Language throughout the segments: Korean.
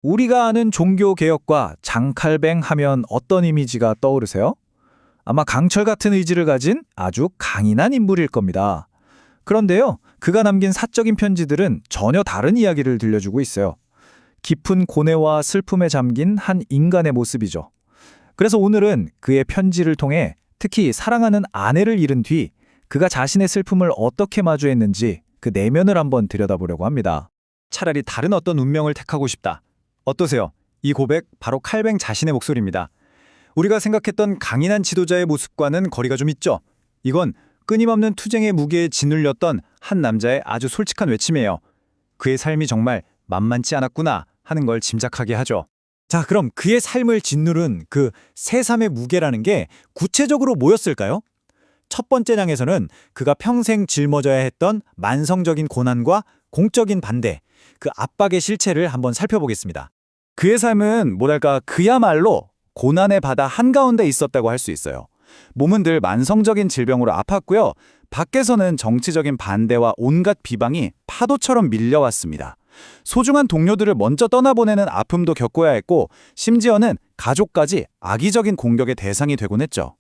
우리가 아는 종교개혁과 장칼뱅 하면 어떤 이미지가 떠오르세요? 아마 강철 같은 의지를 가진 아주 강인한 인물일 겁니다. 그런데요, 그가 남긴 사적인 편지들은 전혀 다른 이야기를 들려주고 있어요. 깊은 고뇌와 슬픔에 잠긴 한 인간의 모습이죠. 그래서 오늘은 그의 편지를 통해 특히 사랑하는 아내를 잃은 뒤 그가 자신의 슬픔을 어떻게 마주했는지 그 내면을 한번 들여다보려고 합니다. 차라리 다른 어떤 운명을 택하고 싶다. 어떠세요? 이 고백 바로 칼뱅 자신의 목소리입니다. 우리가 생각했던 강인한 지도자의 모습과는 거리가 좀 있죠. 이건 끊임없는 투쟁의 무게에 짓눌렸던 한 남자의 아주 솔직한 외침이에요. 그의 삶이 정말 만만치 않았구나 하는 걸 짐작하게 하죠. 자, 그럼 그의 삶을 짓누른 그 새삼의 무게라는 게 구체적으로 뭐였을까요? 첫 번째 장에서는 그가 평생 짊어져야 했던 만성적인 고난과 공적인 반대, 그 압박의 실체를 한번 살펴보겠습니다. 그의 삶은 뭐랄까 그야말로 고난의 바다 한가운데 있었다고 할 수 있어요. 몸은 늘 만성적인 질병으로 아팠고요. 밖에서는 정치적인 반대와 온갖 비방이 파도처럼 밀려왔습니다. 소중한 동료들을 먼저 떠나보내는 아픔도 겪어야 했고 심지어는 가족까지 악의적인 공격의 대상이 되곤 했죠.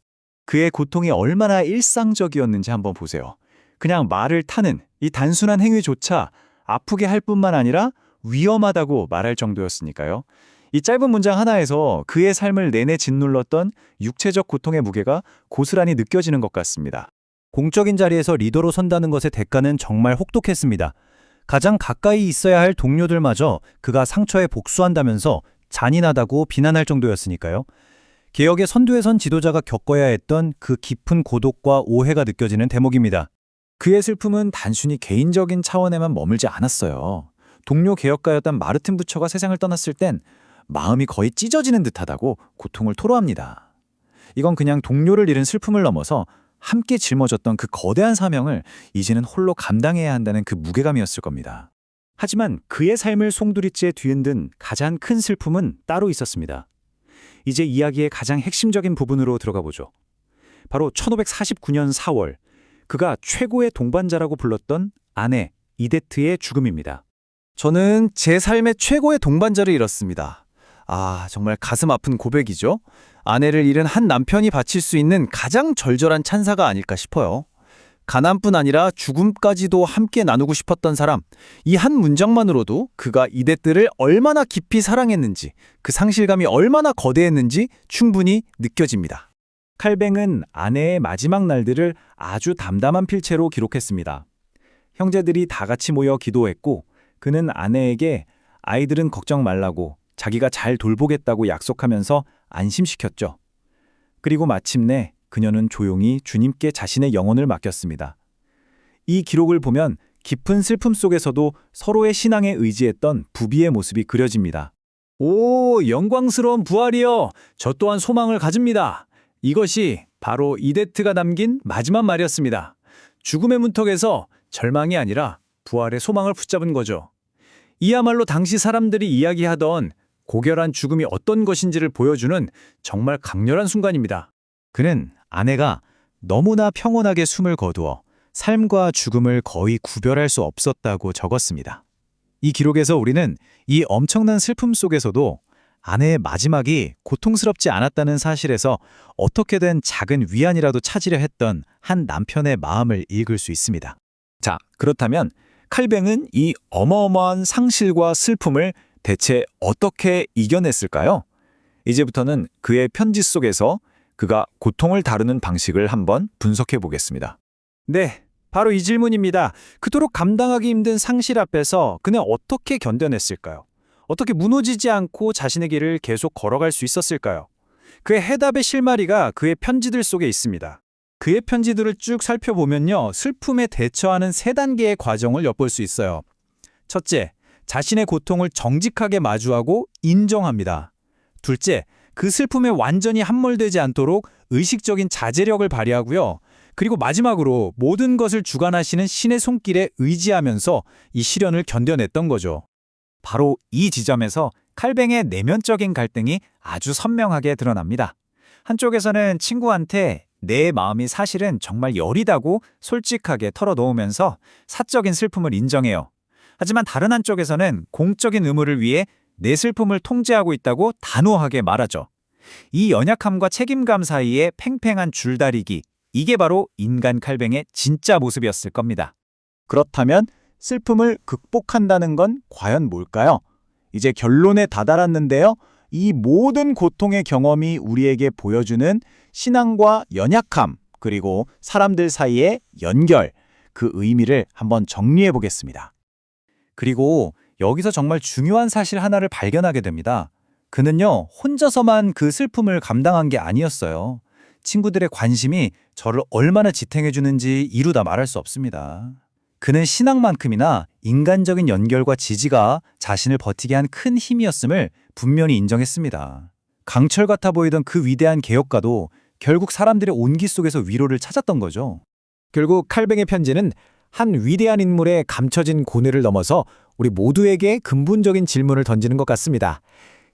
그의 고통이 얼마나 일상적이었는지 한번 보세요. 그냥 말을 타는 이 단순한 행위조차 아프게 할 뿐만 아니라 위험하다고 말할 정도였으니까요. 이 짧은 문장 하나에서 그의 삶을 내내 짓눌렀던 육체적 고통의 무게가 고스란히 느껴지는 것 같습니다. 공적인 자리에서 리더로 선다는 것의 대가는 정말 혹독했습니다. 가장 가까이 있어야 할 동료들마저 그가 상처에 복수한다면서 잔인하다고 비난할 정도였으니까요. 개혁의 선두에 선 지도자가 겪어야 했던 그 깊은 고독과 오해가 느껴지는 대목입니다. 그의 슬픔은 단순히 개인적인 차원에만 머물지 않았어요. 동료 개혁가였던 마르틴 부처가 세상을 떠났을 땐 마음이 거의 찢어지는 듯하다고 고통을 토로합니다. 이건 그냥 동료를 잃은 슬픔을 넘어서 함께 짊어졌던 그 거대한 사명을 이제는 홀로 감당해야 한다는 그 무게감이었을 겁니다. 하지만 그의 삶을 송두리째 뒤흔든 가장 큰 슬픔은 따로 있었습니다. 이제 이야기의 가장 핵심적인 부분으로 들어가 보죠. 바로 1549년 4월, 그가 최고의 동반자라고 불렀던 아내 이데트의 죽음입니다. 저는 제 삶의 최고의 동반자를 잃었습니다. 정말 가슴 아픈 고백이죠. 아내를 잃은 한 남편이 바칠 수 있는 가장 절절한 찬사가 아닐까 싶어요. 가난뿐 아니라 죽음까지도 함께 나누고 싶었던 사람, 이 한 문장만으로도 그가 이데트를 얼마나 깊이 사랑했는지, 그 상실감이 얼마나 거대했는지 충분히 느껴집니다. 칼뱅은 아내의 마지막 날들을 아주 담담한 필체로 기록했습니다. 형제들이 다 같이 모여 기도했고 그는 아내에게 아이들은 걱정 말라고 자기가 잘 돌보겠다고 약속하면서 안심시켰죠. 그리고 마침내 그녀는 조용히 주님께 자신의 영혼을 맡겼습니다. 이 기록을 보면 깊은 슬픔 속에서도 서로의 신앙에 의지했던 부비의 모습이 그려집니다. 오, 영광스러운 부활이여! 저 또한 소망을 가집니다. 이것이 바로 이데트가 남긴 마지막 말이었습니다. 죽음의 문턱에서 절망이 아니라 부활의 소망을 붙잡은 거죠. 이야말로 당시 사람들이 이야기하던 고결한 죽음이 어떤 것인지를 보여주는 정말 강렬한 순간입니다. 그는 아내가 너무나 평온하게 숨을 거두어 삶과 죽음을 거의 구별할 수 없었다고 적었습니다. 이 기록에서 우리는 이 엄청난 슬픔 속에서도 아내의 마지막이 고통스럽지 않았다는 사실에서 어떻게든 작은 위안이라도 찾으려 했던 한 남편의 마음을 읽을 수 있습니다. 자, 그렇다면 칼뱅은 이 어마어마한 상실과 슬픔을 대체 어떻게 이겨냈을까요? 이제부터는 그의 편지 속에서 그가 고통을 다루는 방식을 한번 분석해 보겠습니다. 네, 바로 이 질문입니다. 그토록 감당하기 힘든 상실 앞에서 그는 어떻게 견뎌냈을까요? 어떻게 무너지지 않고 자신의 길을 계속 걸어갈 수 있었을까요? 그의 해답의 실마리가 그의 편지들 속에 있습니다. 그의 편지들을 쭉 살펴보면요, 슬픔에 대처하는 3단계의 과정을 엿볼 수 있어요. 첫째, 자신의 고통을 정직하게 마주하고 인정합니다. 둘째, 그 슬픔에 완전히 함몰되지 않도록 의식적인 자제력을 발휘하고요. 그리고 마지막으로 모든 것을 주관하시는 신의 손길에 의지하면서 이 시련을 견뎌냈던 거죠. 바로 이 지점에서 칼뱅의 내면적인 갈등이 아주 선명하게 드러납니다. 한쪽에서는 친구한테 내 마음이 사실은 정말 여리다고 솔직하게 털어놓으면서 사적인 슬픔을 인정해요. 하지만 다른 한쪽에서는 공적인 의무를 위해 내 슬픔을 통제하고 있다고 단호하게 말하죠. 이 연약함과 책임감 사이의 팽팽한 줄다리기, 이게 바로 인간 칼뱅의 진짜 모습이었을 겁니다. 그렇다면 슬픔을 극복한다는 건 과연 뭘까요? 이제 결론에 다다랐는데요. 이 모든 고통의 경험이 우리에게 보여주는 신앙과 연약함, 그리고 사람들 사이의 연결, 그 의미를 한번 정리해 보겠습니다. 그리고 여기서 정말 중요한 사실 하나를 발견하게 됩니다. 그는요, 혼자서만 그 슬픔을 감당한 게 아니었어요. 친구들의 관심이 저를 얼마나 지탱해 주는지 이루다 말할 수 없습니다. 그는 신앙만큼이나 인간적인 연결과 지지가 자신을 버티게 한 큰 힘이었음을 분명히 인정했습니다. 강철 같아 보이던 그 위대한 개혁가도 결국 사람들의 온기 속에서 위로를 찾았던 거죠. 결국 칼뱅의 편지는 한 위대한 인물의 감춰진 고뇌를 넘어서 우리 모두에게 근본적인 질문을 던지는 것 같습니다.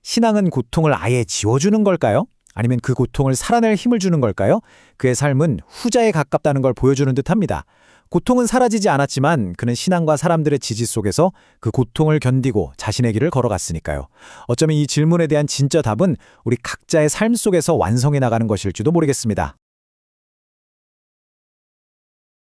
신앙은 고통을 아예 지워주는 걸까요? 아니면 그 고통을 살아낼 힘을 주는 걸까요? 그의 삶은 후자에 가깝다는 걸 보여주는 듯합니다. 고통은 사라지지 않았지만 그는 신앙과 사람들의 지지 속에서 그 고통을 견디고 자신의 길을 걸어갔으니까요. 어쩌면 이 질문에 대한 진짜 답은 우리 각자의 삶 속에서 완성해 나가는 것일지도 모르겠습니다.